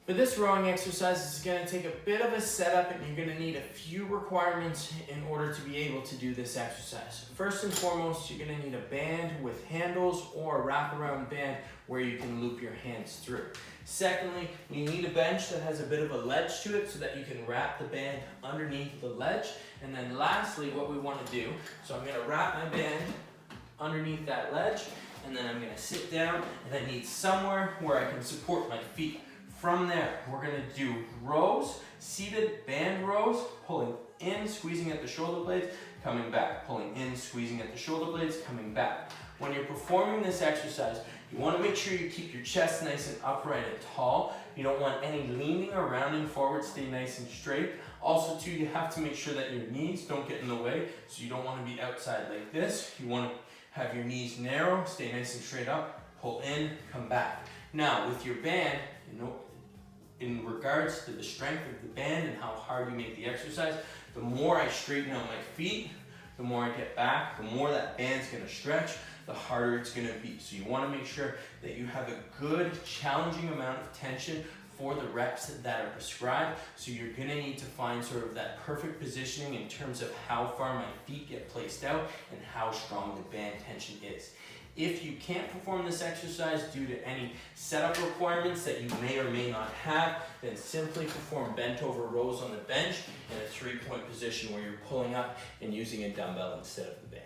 For this rowing exercise, it's going to take a bit of a setup and you're going to need a few requirements in order to be able to do this exercise. First and foremost, you're going to need a band with handles or a wraparound band where you can loop your hands through. Secondly, you need a bench that has a bit of a ledge to it so that you can wrap the band underneath the ledge. And then lastly, what we want to do, so I'm going to wrap my band underneath that ledge, and then I'm going to sit down, and I need somewhere where I can support my feet. From there, we're going to do rows, seated band rows, pulling in, squeezing at the shoulder blades, coming back, pulling in, squeezing at the shoulder blades, coming back. When you're performing this exercise, you want to make sure you keep your chest nice and upright and tall. You don't want any leaning or rounding forward, stay nice and straight. Also too, you have to make sure that your knees don't get in the way, so you don't want to be outside like this. You want to have your knees narrow, stay nice and straight up, pull in, come back. Now with your band, in regards to the strength of the band and how hard you make the exercise, the more I straighten out my feet, the more I get back, the more that band's going to stretch, the harder it's going to be. So you want to make sure that you have a good, challenging amount of tension for the reps that are prescribed. So you're going to need to find sort of that perfect positioning in terms of how far my feet get placed out and how strong the band tension is. If you can't perform this exercise due to any setup requirements that you may or may not have, then simply perform bent over rows on the bench in a 3-point position where you're pulling up and using a dumbbell instead of the band.